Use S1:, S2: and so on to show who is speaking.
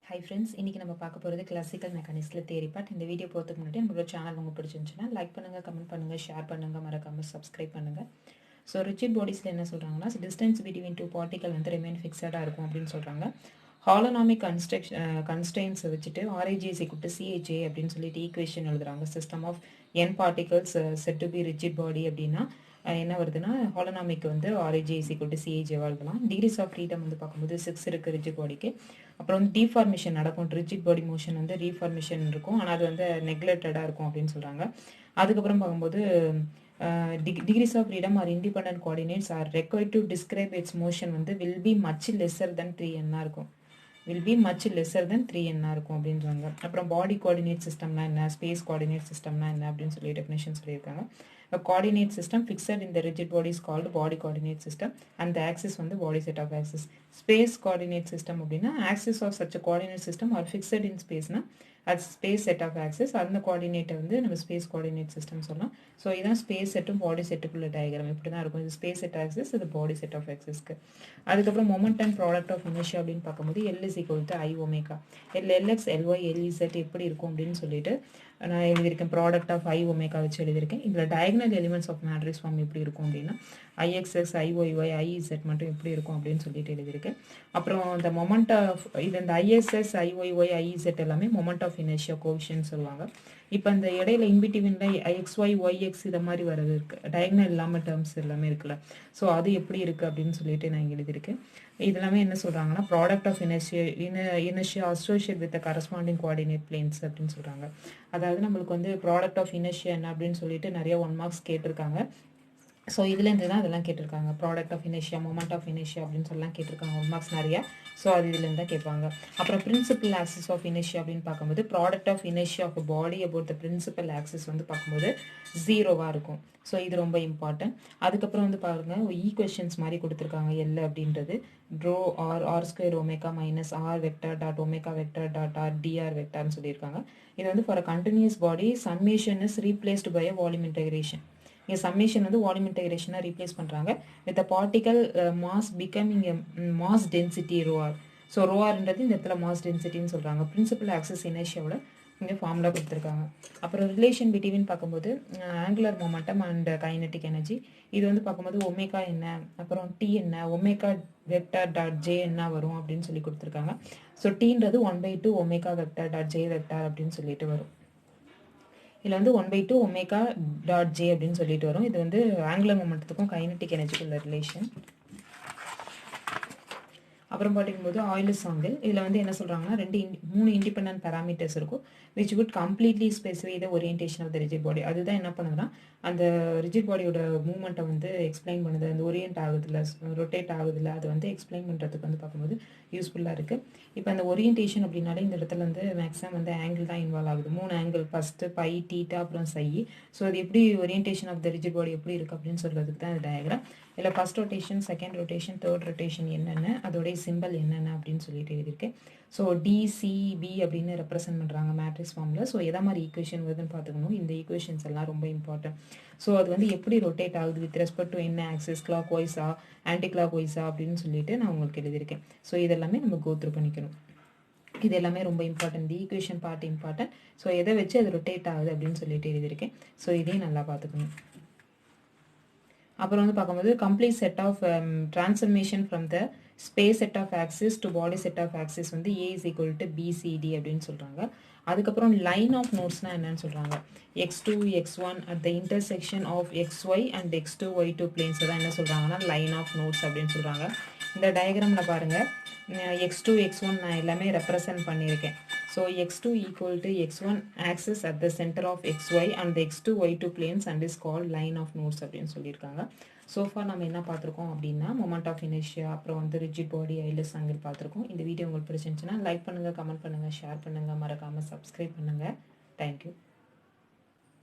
S1: Hi friends, இன்னைக்கு நம்ம பார்க்க போகிறது கிளாசிக்கல் மெக்கானிக்ஸில் தேரி பார்ட். இந்த வீடியோ போகிறதுக்கு முன்னாடி நம்மளோட சேனல் உங்களுக்கு பிடிச்சிருந்துச்சுன்னா லைக் பண்ணுங்கள், கமெண்ட் பண்ணுங்கள், ஷேர் பண்ணுங்கள், மறக்காமல் சப்ஸ்கிரைப் பண்ணுங்கள். ஸோ ரிஜிட் பாடிஸில் என்ன சொல்கிறாங்கன்னா, டிஸ்டன்ஸ் பிட்வீன் டூ பார்ட்டிகல் வந்து ரிமைன் ஃபிக்ஸடாக இருக்கும் அப்படின்னு சொல்கிறாங்க. ஹாலோனாமிக் கன்ஸ்ட்ரெயின்ஸை வச்சுட்டு RAG CHA அப்படின்னு சொல்லிட்டு ஈக்குவேஷன் எழுதுறாங்க. System of n particles set to be rigid body அப்படின்னா என்ன வருதுன்னா, ஹாலோனாமிக் வந்து RAG CHA எழுதலாம். டிகிரிஸ் ஆஃப் ஃப்ரீடம் வந்து பார்க்கும்போது 6 இருக்குது ரிஜிட் பாடிக்கு. அப்புறம் வந்து டீஃபார்மேஷன் நடக்கும். ரிஜிட் பாடி மோஷன் வந்து ரீஃபார்மேஷன் இருக்கும், ஆனால் அது வந்து நெக்லெக்டடாக இருக்கும் அப்படின்னு சொல்கிறாங்க. அதுக்கப்புறம் பார்க்கும்போது degrees of freedom or independent coordinates are required to describe its motion வந்து will be much lesser than 3n இருக்கும். will be much lesser than 3n இருக்கும் அப்படின்றாங்க. அப்புறம் பாடி கோஆர்டினேட் சிஸ்டம்னா என்ன, ஸ்பேஸ் கோஆர்டினேட் சிஸ்டம்னா என்ன அப்படின்னு சொல்லி டெஃபினேஷன் சொல்லியிருக்காங்க. A coordinate system fixed in the rigid body is called body coordinate system and the axis வந்து body set of axis. Space coordinate system அப்படின்னா axis of such a coordinate system are fixed in space னா அது space set of axis. அந்த கோஆர்டினேட்டை வந்து நம்ம space coordinate system சொல்லலாம். So இதான் space செட்டும் பாடி செட்டுக்குள்ள diagram இப்படி தான் இருக்கும். இது ஸ்பேஸ் செட் ஆக்சிஸ், இது பாடி செட் ஆஃப் ஆக்சிஸ்க்கு. அதுக்கப்புறம் moment and product of inertia அப்படின்னு பார்க்கும்போது L is equal to I omega. LX LY LZ எப்படி இருக்கும் அப்படின்னு சொல்லிட்டு நான் எழுதியிருக்கேன். ப்ராடக்ட் ஆஃப் I ஒமேகா வச்சு எழுதியிருக்கேன். இதில் diagonal elements of matrix form எப்படி இருக்கும் அப்படின்னா IXX IYY IZ மட்டும் எப்படி இருக்கும் அப்படின்னு சொல்லிட்டு எழுதியிருக்கேன். அப்புறம் இந்த மொமெண்ட் ஆஃப் இது இந்த ISS IYY IZ எல்லாமே மொமெண்ட் ஆஃப் இனர்ஷியா கோஎஃபிஷியன்ட் சொல்லுவாங்க. இப்போ இந்த இடையில இன்பிட்வீனில் XY YX இதை மாதிரி வரது இருக்குது, டயக்னல் இல்லாமல் டேர்ம்ஸ் எல்லாமே இருக்குல்ல. ஸோ அது எப்படி இருக்குது அப்படின்னு சொல்லிட்டு நான் எழுதியிருக்கேன். இதெல்லாமே என்ன சொல்கிறாங்கன்னா product of inertia associate with corresponding coordinate planes அப்படின்னு சொல்கிறாங்க. அதாவது நம்மளுக்கு வந்து ப்ராடக்ட் ஆஃப் இனர்ஷியா என்ன அப்படின்னு சொல்லிட்டு நிறைய 1 மார்க்ஸ் கேட்டிருக்காங்க. ஸோ இதுலேருந்து தான் அதெல்லாம் கேட்டிருக்காங்க. Product of inertia, moment of inertia அப்படின்னு சொல்லலாம் கேட்டிருக்காங்க 1 மார்க்ஸ் நிறையா. ஸோ அது இதுலேருந்து தான் கேட்பாங்க. அப்புறம் பிரின்சிபல் ஆக்சிஸ் ஆஃப் இனர்ஷியா அப்படின்னு பார்க்கும்போது product of inertia of body about the principal axis வந்து பார்க்கும்போது 0வாக இருக்கும். ஸோ இது ரொம்ப இம்பார்ட்டன்ட். அதுக்கப்புறம் வந்து பாருங்கள், ஈக்குவேஷன்ஸ் மாதிரி கொடுத்துருக்காங்க. எல் அப்படின்றது rho R square omega minus R vector dot omega vector dot R D R வெக்டர்னு சொல்லியிருக்காங்க. இது வந்து for a continuous body summation is replaced by a volume integration. இங்கே சம்மேஷன் வந்து வால்யூம் இன்டெகிரேஷனாக ரீப்ளேஸ் பண்ணுறாங்க. With particle mass becoming mass density rho R. So ரோஆர்ன்றது இந்த இடத்துல மாஸ் டென்சிட்டின்னு சொல்கிறாங்க. பிரின்சிபல் ஆக்சிஸ் இனர்ஷியாவோட இங்கே ஃபார்முலா கொடுத்துருக்காங்க. அப்புறம் ரிலேஷன் பிட்வீன் பார்க்கும்போது angular momentum and kinetic energy. இது வந்து பார்க்கும்போது ஒமேகா என்ன, அப்புறம் டி என்ன, ஒமேகா வெக்டர் டாட் ஜே என்ன வரும் அப்படின்னு சொல்லி கொடுத்துருக்காங்க. ஸோ டீன்றது 1/2 omega vector dot J vector அப்படின்னு சொல்லிட்டு வரும். இதில் வந்து 1/2 ஒமேகா டாட் ஜே அப்படின்னு சொல்லிட்டு வரும். இது வந்து ஆங்குலர் மொமெண்டத்துக்கும் கைனட்டிக் எனர்ஜிக்கும் உள்ள ரிலேஷன். அப்புறம் பார்க்கும்போது ஆயிலஸ் ஆங்கிள். இதில் வந்து என்ன சொல்கிறாங்கன்னா 3 இண்டிபெண்டன்ட் பேராமீட்டர்ஸ் இருக்கும் which would completely specify the orientation of the rigid body. அதுதான் என்ன பண்ணுதுன்னா அந்த ரிஜிட் பாடியோட மூவ்மெண்ட்டை வந்து எக்ஸ்பிளைன் பண்ணுது. அந்த ஓரியன்ட் ஆகுதுல, ரொட்டேட் ஆகுதுல, அது வந்து எக்ஸ்பிளைன் பண்ணுறதுக்கு வந்து பார்க்கும்போது யூஸ்ஃபுல்லாக இருக்குது. இப்போ அந்த ஓரியன்டேஷன் அப்படின்னாலே இந்த இடத்துல வந்து மேக்ஸிமம் வந்து ஆங்கிள் தான் இன்வால்வ் ஆகுது. 3 ஆங்கிள், ஃபஸ்ட்டு பை, டீட்டா, அப்புறம் சை. ஸோ அது எப்படி orientation of the rigid body எப்படி இருக்குது அப்படின்னு சொல்கிறதுக்கு தான் இந்த டயக்ராம். இல்லை first rotation, second rotation, third rotation என்னென்ன, அதோடைய சிம்பிள் என்னென்ன அப்படின்னு சொல்லிட்டு எழுதியிருக்கேன். ஸோ டிசிபி அப்படின்னு ரெப்ரசென்ட் பண்ணுறாங்க மேட்ரிக்ஸ் ஃபார்மில். ஸோ எதை மாதிரி ஈக்குவேஷன் வருதுன்னு பார்த்துக்கணும். இந்த ஈக்குவேஷன்ஸ் எல்லாம் ரொம்ப இம்பார்ட்டன்ட். ஸோ அது வந்து எப்படி ரொட்டேட் ஆகுது வித் ரெஸ்பெக்ட் டு என்ன ஆக்சிஸ், கிளாக் வைஸா ஆன்டி கிளாக் வைஸா அப்படின்னு சொல்லிட்டு நான் உங்களுக்கு எழுதியிருக்கேன். ஸோ இதெல்லாமே நம்ம கோத்ரூ பண்ணிக்கணும். இது எல்லாமே ரொம்ப இம்பார்ட்டன்ட். தி ஈக்குவேஷன் பார்ட் இம்பார்ட்டன்ட். ஸோ எதை வச்சு அது ரொட்டேட் ஆகுது அப்படின்னு சொல்லிட்டு எழுதியிருக்கேன். ஸோ இதையும் நல்லா பார்த்துக்கணும். அப்புறம் வந்து பார்க்கும்போது complete set of transformation from the space set of axis to body set of axis வந்து A is equal to BCD அப்படின்னு சொல்கிறாங்க. அதுக்கப்புறம் லைன் ஆஃப் நோட்ஸ்னால் என்னன்னு சொல்கிறாங்க. x2 x1 at the intersection of xy and x2 y2 planes தான் என்ன சொல்கிறாங்கன்னா line of notes அப்படின்னு சொல்கிறாங்க. இந்த டயக்ராமில் பாருங்கள், x2 x1 நான் எல்லாமே ரெப்ரசன்ட் பண்ணியிருக்கேன். So x2 equal to x1 axis at the center of xy and the x2 y2 planes and is called line of nodes அப்படின்னு சொல்லியிருக்காங்க. சோஃபார் நம்ம என்ன பார்த்துருக்கோம் அப்படின்னா மொமெண்ட் ஆஃப் இனர்ஷியா, அப்புறம் வந்து ரிஜிட் பாடி, ஐலஸ் ஆங்கிள் பார்த்துருக்கோம். இந்த வீடியோ உங்களுக்கு பிடிச்சிருந்துச்சுன்னா லைக் பண்ணுங்கள், கமெண்ட் பண்ணுங்கள், ஷேர் பண்ணுங்கள், மறக்காமல் சப்ஸ்கிரைப் பண்ணுங்கள். தேங்க்யூ.